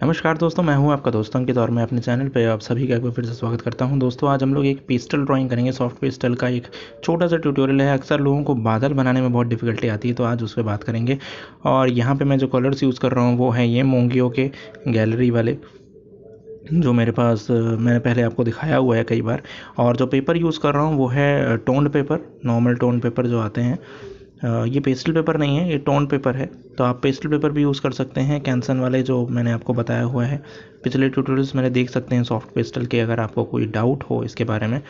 नमस्कार दोस्तों, मैं हूं आपका दोस्त अंकित और मैं अपने चैनल पे आप सभी का एक बार फिर से स्वागत करता हूं। दोस्तों, आज हम लोग एक पेस्टल ड्राइंग करेंगे। सॉफ्ट पेस्टल का एक छोटा सा ट्यूटोरियल है। अक्सर लोगों को बादल बनाने में बहुत डिफिकल्टी आती है, तो आज उस पर बात करेंगे। और यहाँ पे मैं जो कलर्स यूज़ कर रहा हूँ वो है ये मोंगियो के गैलरी वाले, जो मेरे पास मैंने पहले आपको दिखाया हुआ है कई बार। और जो पेपर यूज़ कर रहा हूँ वो है toned paper, normal tone paper जो आते हैं। ये पेस्टल पेपर नहीं है, ये टोन पेपर है। तो आप पेस्टल पेपर भी यूज़ कर सकते हैं, कैंसन वाले जो मैंने आपको बताया हुआ है। पिछले ट्यूटोरियल्स मैंने देख सकते हैं सॉफ्ट पेस्टल के। अगर आपको कोई डाउट हो इसके बारे में,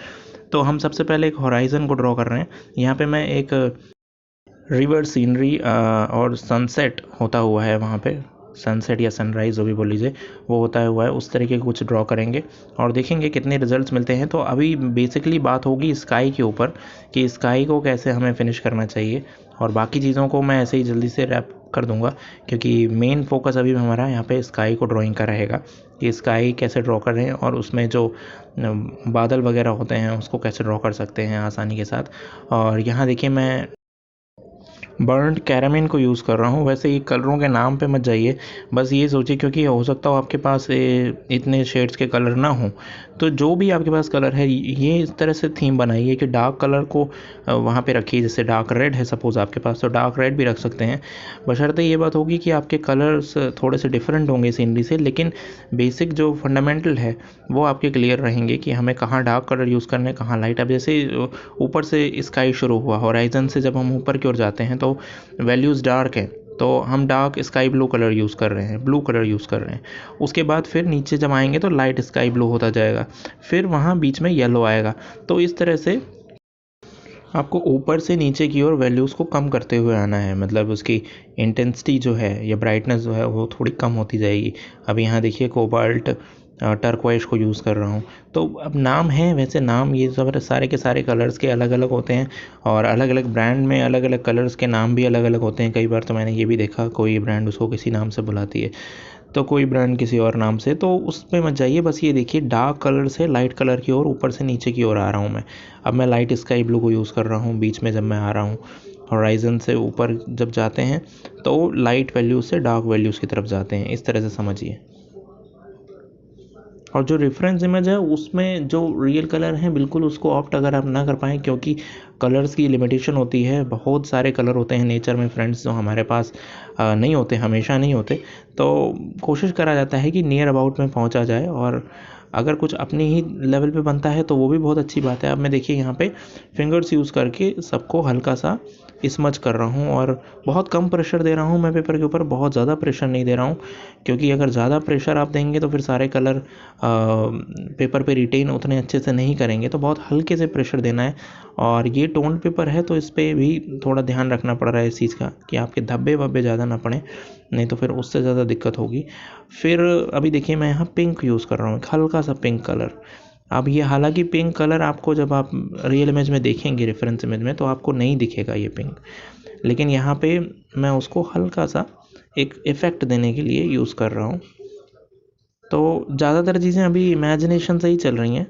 तो हम सबसे पहले एक होराइज़न को ड्रॉ कर रहे हैं। यहाँ पे मैं एक रिवर सीनरी और सनसेट होता हुआ है वहाँ पे, सनसेट या सनराइज़ जो भी बोल लीजिए, वो होता हुआ है उस तरीके के कुछ ड्रॉ करेंगे और देखेंगे कितने रिजल्ट्स मिलते हैं। तो अभी बेसिकली बात होगी स्काई के ऊपर कि स्काई को कैसे हमें फिनिश करना चाहिए, और बाकी चीज़ों को मैं ऐसे ही जल्दी से रैप कर दूंगा, क्योंकि मेन फोकस अभी हमारा यहाँ पे स्काई को ड्राइंग का रहेगा कि स्काई कैसे ड्रॉ कर रहे हैं और उसमें जो बादल वगैरह होते हैं उसको कैसे ड्रॉ कर सकते हैं आसानी के साथ। और यहाँ देखिए मैं बर्न्ड कैरामिन को यूज़ कर रहा हूँ। वैसे ये कलरों के नाम पे मत जाइए, बस ये सोचिए क्योंकि हो सकता हो आपके पास इतने शेड्स के कलर ना हो, तो जो भी आपके पास कलर है ये इस तरह से थीम बनाइए कि डार्क कलर को वहाँ पे रखिए। जैसे डार्क रेड है सपोज़ आपके पास, तो डार्क रेड भी रख सकते हैं। बशर्ते ये बात होगी कि आपके कलर्स थोड़े से डिफरेंट होंगे सीनरी से, लेकिन बेसिक जो फंडामेंटल है वो आपके क्लियर रहेंगे कि हमें कहाँ डार्क कलर यूज़ करना है, कहाँ लाइट। अब जैसे ऊपर से स्काई शुरू हुआ, होराइजन से जब हम ऊपर की ओर जाते हैं तो वैल्यूज़ डार्क हैं, तो हम dark sky blue colour use कर रहे हैं, ब्लू कलर यूज़ कर रहे हैं। उसके बाद फिर नीचे जब आएंगे तो लाइट स्काई ब्लू होता जाएगा, फिर वहाँ बीच में येलो आएगा। तो इस तरह से आपको ऊपर से नीचे की ओर वैल्यूज़ को कम करते हुए आना है, मतलब उसकी इंटेंसिटी जो है या ब्राइटनेस जो है वो थोड़ी कम होती जाएगी। अब यहाँ देखिए कोबाल्ट टर्क्वाइश को यूज़ कर रहा हूँ। तो अब नाम है, वैसे नाम ये सब सारे के सारे कलर्स के अलग अलग होते हैं, और अलग अलग ब्रांड में अलग अलग कलर्स के नाम भी अलग अलग होते हैं। कई बार तो मैंने ये भी देखा कोई ब्रांड उसको किसी नाम से बुलाती है, तो कोई ब्रांड किसी और नाम से। तो उस पे मत जाइए, बस ये देखिए डार्क कलर से लाइट कलर की ओर ऊपर से नीचे की ओर आ रहा हूँ मैं। अब मैं लाइट स्काई ब्लू को यूज़ कर रहा हूँ बीच में जब मैं आ रहा हूँ। होराइजन से ऊपर जब जाते हैं तो लाइट वैल्यूज़ से डार्क वैल्यूज़ की तरफ जाते हैं, इस तरह से समझिए। और जो रेफरेंस इमेज है उसमें जो रियल कलर हैं बिल्कुल उसको ऑप्ट अगर आप ना कर पाएँ, क्योंकि कलर्स की लिमिटेशन होती है। बहुत सारे कलर होते हैं नेचर में फ्रेंड्स, जो हमारे पास नहीं होते, हमेशा नहीं होते। तो कोशिश करा जाता है कि नियर अबाउट में पहुंचा जाए, और अगर कुछ अपनी ही लेवल पे बनता है तो वो भी बहुत अच्छी बात है। अब मैं देखिए यहाँ पे फिंगर्स यूज़ करके सबको हल्का सा स्मच कर रहा हूँ, और बहुत कम प्रेशर दे रहा हूँ मैं पेपर के ऊपर, बहुत ज़्यादा प्रेशर नहीं दे रहा हूँ, क्योंकि अगर ज़्यादा प्रेशर आप देंगे तो फिर सारे कलर पेपर पे रिटेन उतने अच्छे से नहीं करेंगे। तो बहुत हल्के से प्रेशर देना है। और ये टोन पेपर है तो इस पर भी थोड़ा ध्यान रखना पड़ रहा है इस चीज़ का कि आपके धब्बे वब्बे ज़्यादा ना पड़े, नहीं तो फिर उससे ज़्यादा दिक्कत होगी। फिर अभी देखिए मैं यहाँ पिंक यूज़ कर रहा हूँ, एक हल्का सा पिंक कलर। अब ये हालांकि पिंक कलर आपको जब आप रियल इमेज में देखेंगे, रेफरेंस इमेज में, तो आपको नहीं दिखेगा ये पिंक, लेकिन यहाँ पे मैं उसको हल्का सा एक इफ़ेक्ट देने के लिए यूज़ कर रहा हूँ। तो ज़्यादातर चीज़ें अभी इमेजिनेशन से ही चल रही हैं,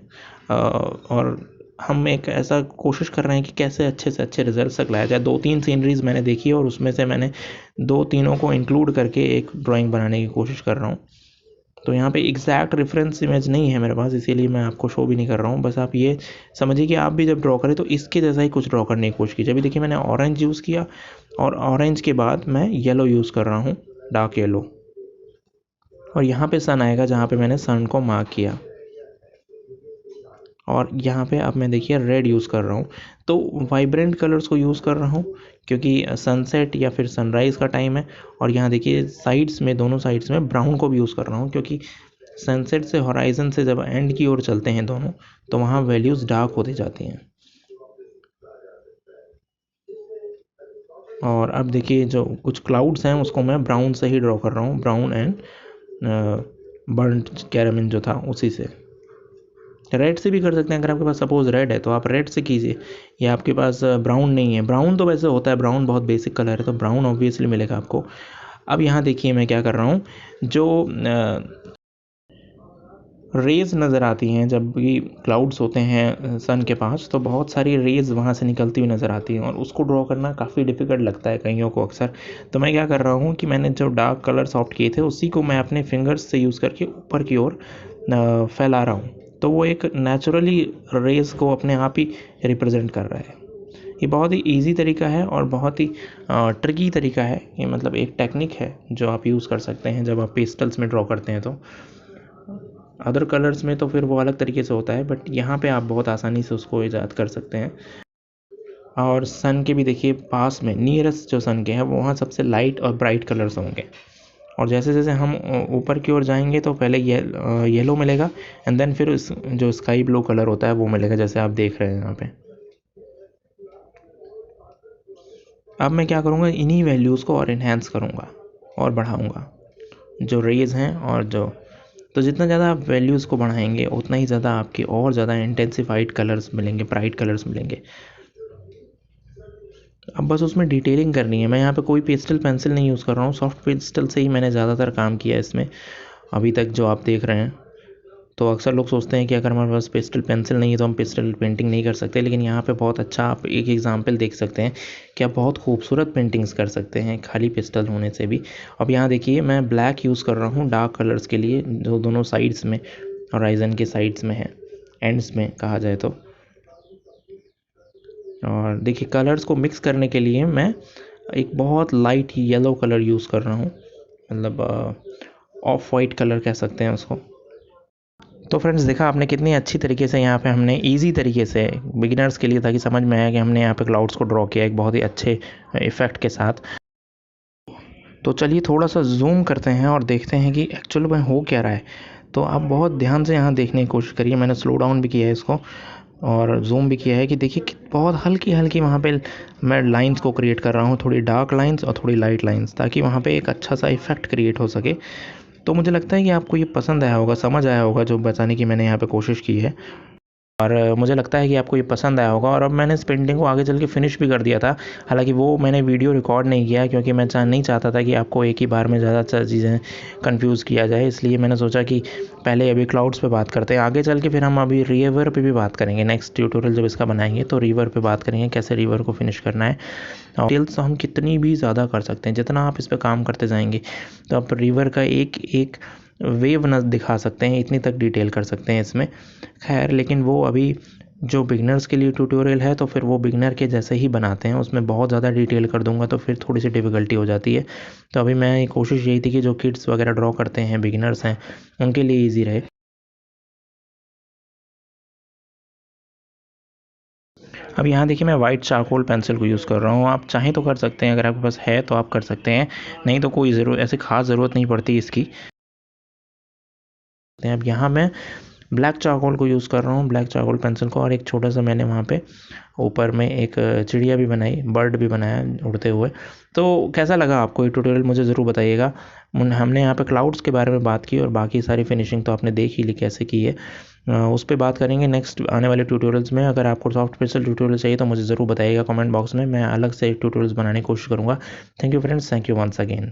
और हम एक ऐसा कोशिश कर रहे हैं कि कैसे अच्छे से अच्छे रिजल्ट्स तक लाया जाए। 2-3 सीनरीज़ मैंने देखी है और उसमें से मैंने 2 तीनों को इंक्लूड करके एक ड्राइंग बनाने की कोशिश कर रहा हूँ। तो यहाँ पे एग्जैक्ट रेफरेंस इमेज नहीं है मेरे पास, इसीलिए मैं आपको शो भी नहीं कर रहा हूँ। बस आप ये समझिए कि आप भी जब ड्रॉ करें तो इसके जैसा ही कुछ ड्रॉ करने की कोशिश कीजिए। अभी देखिए मैंने ऑरेंज यूज़ किया, और ऑरेंज के बाद मैं येलो यूज़ कर रहा हूँ, डार्क येलो। और यहाँ पे सन आएगा जहाँ पे मैंने सन को मार्क किया, और यहाँ पे अब मैं देखिए रेड यूज़ कर रहा हूँ। तो वाइब्रेंट कलर्स को यूज़ कर रहा हूँ क्योंकि सनसेट या फिर सनराइज़ का टाइम है। और यहाँ देखिए साइड्स में, दोनों साइड्स में ब्राउन को भी यूज़ कर रहा हूँ, क्योंकि सनसेट से होराइजन से जब एंड की ओर चलते हैं दोनों, तो वहाँ वैल्यूज़ डार्क होती जाती हैं। और अब देखिए जो कुछ क्लाउड्स हैं उसको मैं ब्राउन से ही ड्रॉ कर रहा हूँ, ब्राउन एंड बर्न्ड कैरामिन जो था उसी से। रेड से भी कर सकते हैं, अगर आपके पास सपोज़ रेड है तो आप रेड से कीजिए, या आपके पास ब्राउन नहीं है, ब्राउन तो वैसे होता है, ब्राउन बहुत बेसिक कलर है तो ब्राउन ऑब्वियसली मिलेगा आपको। अब यहाँ देखिए मैं क्या कर रहा हूँ, जो रेज़ नज़र आती हैं जब भी क्लाउड्स होते हैं सन के पास, तो बहुत सारी रेज़ वहाँ से निकलती हुई नज़र आती हैं और उसको ड्रॉ करना काफ़ी डिफ़िकल्ट लगता है कईयों को अक्सर। तो मैं क्या कर रहा हूँ कि मैंने जो डार्क कलर सॉफ्ट किए थे उसी को मैं अपने फिंगर्स से यूज़ करके ऊपर की ओर फैला रहा हूँ, तो वो एक नेचुरली रेज़ को अपने आप ही रिप्रेजेंट कर रहा है। ये बहुत ही ईजी तरीका है और बहुत ही ट्रिकी तरीका है। ये मतलब एक टेक्निक है जो आप यूज़ कर सकते हैं जब आप पेस्टल्स में ड्रॉ करते हैं। तो अदर कलर्स में तो फिर वो अलग तरीके से होता है, बट यहाँ पे आप बहुत आसानी से उसको ईजाद कर सकते हैं। और सन के भी देखिए पास में नियरेस्ट जो सन के हैं वो वहाँ सबसे लाइट और ब्राइट कलर्स होंगे, और जैसे जैसे हम ऊपर की ओर जाएंगे तो पहले येलो मिलेगा एंड देन फिर जो स्काई ब्लू कलर होता है वो मिलेगा, जैसे आप देख रहे हैं यहाँ पे। अब मैं क्या करूँगा, इन्हीं वैल्यूज़ को और इन्हेंस करूँगा और बढ़ाऊँगा जो रेज़ हैं। और जो तो जितना ज़्यादा आप वैल्यूज़ को बढ़ाएंगे उतना ही ज़्यादा आपके और ज़्यादा इंटेंसिफाइड कलर्स मिलेंगे, ब्राइट कलर्स मिलेंगे। अब बस उसमें डिटेलिंग करनी है। मैं यहाँ पे कोई पेस्टल पेंसिल नहीं यूज़ कर रहा हूँ, सॉफ्ट पेस्टल से ही मैंने ज़्यादातर काम किया है इसमें अभी तक जो आप देख रहे हैं। तो अक्सर लोग सोचते हैं कि अगर हमारे पास पेस्टल पेंसिल नहीं है तो हम पेस्टल पेंटिंग नहीं कर सकते, लेकिन यहाँ पे बहुत अच्छा आप एक एग्जांपल देख सकते हैं कि आप बहुत खूबसूरत पेंटिंग्स कर सकते हैं खाली पेस्टल होने से भी। अब यहाँ देखिए मैं ब्लैक यूज़ कर रहा हूँ डार्क कलर्स के लिए, जो दोनों साइड्स में हॉराइज़न के साइड्स में है, एंड्स में कहा जाए तो। और देखिए कलर्स को मिक्स करने के लिए मैं एक बहुत लाइट येलो कलर यूज़ कर रहा हूँ, मतलब ऑफ वाइट कलर कह सकते हैं उसको। तो फ्रेंड्स देखा आपने कितनी अच्छी तरीके से यहाँ पे हमने इजी तरीके से बिगिनर्स के लिए, ताकि समझ में आया कि हमने यहाँ पे क्लाउड्स को ड्रॉ किया एक बहुत ही अच्छे इफ़ेक्ट के साथ। तो चलिए थोड़ा सा जूम करते हैं और देखते हैं कि एक्चुअल में हो क्या रहा है। तो आप बहुत ध्यान से यहाँ देखने की कोशिश करिए, मैंने स्लो डाउन भी किया है इसको और जूम भी किया है कि देखिए कि बहुत हल्की हल्की वहाँ पे मैं लाइंस को क्रिएट कर रहा हूँ, थोड़ी डार्क लाइंस और थोड़ी लाइट लाइंस, ताकि वहाँ पे एक अच्छा सा इफेक्ट क्रिएट हो सके। तो मुझे लगता है कि आपको ये पसंद आया होगा, समझ आया होगा जो बताने की मैंने यहाँ पे कोशिश की है। और मुझे लगता है कि आपको ये पसंद आया होगा। और अब मैंने इस पेंटिंग को आगे चल के फिनिश भी कर दिया था, हालांकि वो मैंने वीडियो रिकॉर्ड नहीं किया क्योंकि मैं नहीं चाहता था कि आपको एक ही बार में ज़्यादा चीज़ें कंफ्यूज किया जाए। इसलिए मैंने सोचा कि पहले अभी क्लाउड्स पे बात करते हैं, आगे चल के फिर हम अभी रिवर पे भी बात करेंगे। नेक्स्ट ट्यूटोरियल जब इसका बनाएंगे तो रिवर पे बात करेंगे कैसे रिवर को फिनिश करना है। और डिटेल्स तो हम कितनी भी ज़्यादा कर सकते हैं, जितना आप इस पर काम करते जाएंगे तो आप रिवर का एक एक वेव न दिखा सकते हैं, इतनी तक डिटेल कर सकते हैं इसमें। खैर लेकिन वो अभी जो बिगनर्स के लिए ट्यूटोरियल है तो फिर वो बिगनर के जैसे ही बनाते हैं, उसमें बहुत ज़्यादा डिटेल कर दूंगा तो फिर थोड़ी सी डिफ़िकल्टी हो जाती है। तो अभी मैं कोशिश यही थी कि जो किड्स वगैरह ड्रॉ करते हैं, बिगिनर्स हैं, उनके लिए ईजी रहे। अब यहाँ देखिए मैं वाइट चारकोल पेंसिल को यूज़ कर रहा हूँ, आप चाहें तो कर सकते हैं, अगर आपके पास है तो आप कर सकते हैं, नहीं तो कोई ऐसी खास ज़रूरत नहीं पड़ती इसकी। अब यहाँ मैं ब्लैक चारकोल को यूज़ कर रहा हूँ, ब्लैक चारकोल पेंसिल को, और एक छोटा सा मैंने वहाँ पे ऊपर में एक चिड़िया भी बनाई, बर्ड भी बनाया उड़ते हुए। तो कैसा लगा आपको ये ट्यूटोरियल, मुझे ज़रूर बताइएगा। हमने यहाँ पे क्लाउड्स के बारे में बात की और बाकी सारी फिनिशिंग तो आपने देख ही ली कैसे की है। उस पर बात करेंगे नेक्स्ट आने वाले ट्यूटोरियल्स में। अगर आपको सॉफ्ट पेंसिल ट्यूटोरियल चाहिए तो मुझे ज़रूर बताइएगा कमेंट बॉक्स में, मैं अलग से ट्यूटोरियल्स बनाने की कोशिश करूँगा। Thank you friends, thank you once again.